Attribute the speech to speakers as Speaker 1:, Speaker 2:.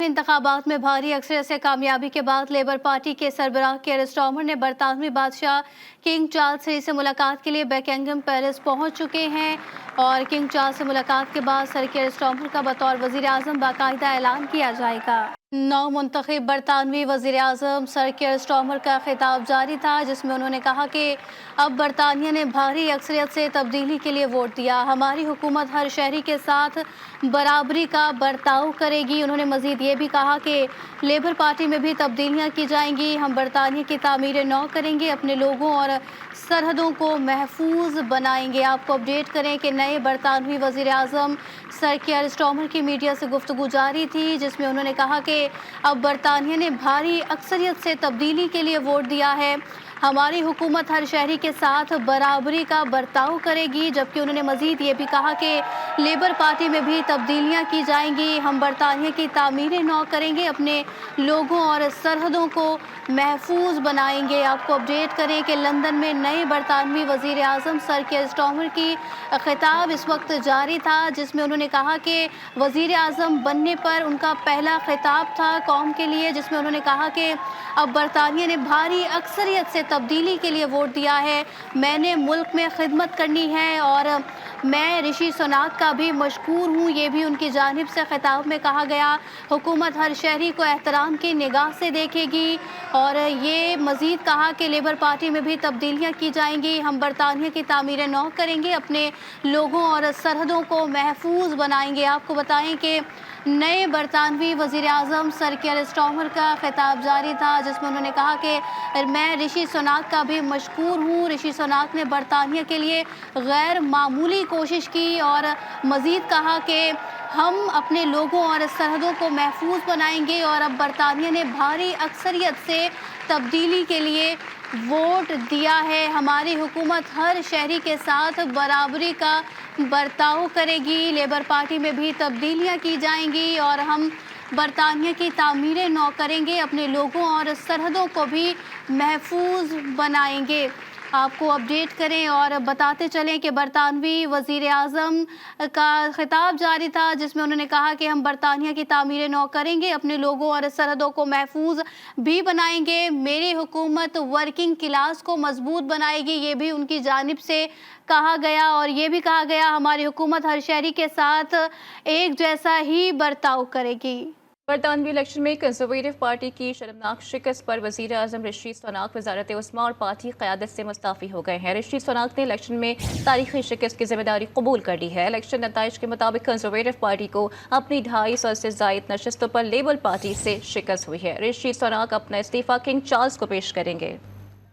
Speaker 1: इंतखाबात में भारी अक्सरियत से कामयाबी के बाद लेबर पार्टी के सरबराह कीर स्टारमर ने बरतानवी बादशाह किंग चार्ल्स III से मुलाकात के लिए बकिंघम पैलेस पहुंच चुके हैं और किंग चार्ल्स से मुलाकात के बाद सर कीर स्टारमर का बतौर वजीर आज़म बाकायदा ऐलान किया जाएगा। नौ मुंतखब बरतानवी वजीर आज़म सर कीर स्टारमर का खिताब जारी था, जिसमें उन्होंने कहा कि अब बरतानिया ने भारी अक्सरियत से तब्दीली के लिए वोट दिया। हमारी हुकूमत हर शहरी के साथ बराबरी का बर्ताव करेगी। उन्होंने मजीद ये भी कहा कि लेबर पार्टी में भी तब्दीलियाँ की जाएंगी। हम बरतानिया की तामीर नौ करेंगे, अपने लोगों और सरहदों को महफूज बनाएंगे। आपको अपडेट करें कि नए बरतानवी वजीर आज़म सर कीर स्टारमर की मीडिया से गुफ्तगू जारी थी, जिसमें उन्होंने कहा कि अब बरतानिया ने भारी अक्सरियत से तब्दीली के लिए वोट दिया है। हमारी हुकूमत हर शहरी के साथ बराबरी का बर्ताव करेगी। जबकि उन्होंने मजीद ये भी कहा कि लेबर पार्टी में भी तब्दीलियाँ की जाएंगी। हम बरतानिया की तामीर नौ करेंगे, अपने लोगों और सरहदों को महफूज बनाएंगे। आपको अपडेट करें कि लंदन में नए बरतानवी वजीर आज़म सर कीर स्टारमर की खिताब इस वक्त जारी था, जिसमें उन्होंने कहा कि वजीर आज़म बनने पर उनका पहला खिताब था कौम के लिए, जिसमें उन्होंने कहा कि अब बरतानिया ने भारी अक्सरियत से तब्दीली के लिए वोट दिया है। मैंने मुल्क में खिदमत करनी है और मैं ऋषि सुनाक का भी मशकूर हूँ, ये भी उनकी जानिब से खिताब में कहा गया। हुकूमत हर शहरी को एहतराम की निगाह से देखेगी और ये मज़ीद कहा कि लेबर पार्टी में भी तब्दीलियाँ की जाएंगी। हम बरतानिया की तामीर नौ करेंगे, अपने लोगों और सरहदों को महफूज बनाएंगे। आपको बताएं कि नए बरतानवी वजीर आज़म सर कीर स्टारमर का खिताब जारी था, जिसमें उन्होंने कहा कि मैं ऋषि सुनाक का भी मशकूर हूँ। ऋषि सुनाक ने बरतानिया के लिए गैर मामूली कोशिश की और मज़ीद कहा कि हम अपने लोगों और सरहदों को महफूज बनाएंगे और अब बरतानिया ने भारी अक्सरियत से तब्दीली के लिए वोट दिया है। हमारी हुकूमत हर शहरी के साथ बराबरी का बर्ताव करेगी। लेबर पार्टी में भी तब्दीलियाँ की जाएंगी और हम बरतानिया की तामीर नौ करेंगे, अपने लोगों और सरहदों को भी महफूज बनाएंगे। आपको अपडेट करें और बताते चलें कि बरतानवी वज़ीर आज़म का खिताब जारी था, जिसमें उन्होंने कहा कि हम बरतानिया की तामीर नौ करेंगे, अपने लोगों और सरहदों को महफूज भी बनाएंगे। मेरी हुकूमत वर्किंग क्लास को मजबूत बनाएगी, ये भी उनकी जानिब से कहा गया। और ये भी कहा गया हमारी हुकूमत हर शहरी के साथ एक जैसा ही बर्ताव करेगी।
Speaker 2: बरतानवी इलेक्शन में कंजर्वेटिव पार्टी की शर्मनाक शिकस्त पर वजीर आज़म ऋषि सुनाक वजारत उस्मा और पार्टी क़यादत से मुस्ताफ़ी हो गए हैं। ऋषि सुनाक ने इलेक्शन में तारीखी शिकस्त की जिम्मेदारी कबूल कर ली है। इलेक्शन नताइज के मुताबिक कंजर्वेटिव पार्टी को अपनी 250 से ज़ायद नशस्तों पर लेबर पार्टी से शिकस्त हुई है। ऋषि सुनाक अपना इस्तीफ़ा किंग चार्ल्स को पेश करेंगे।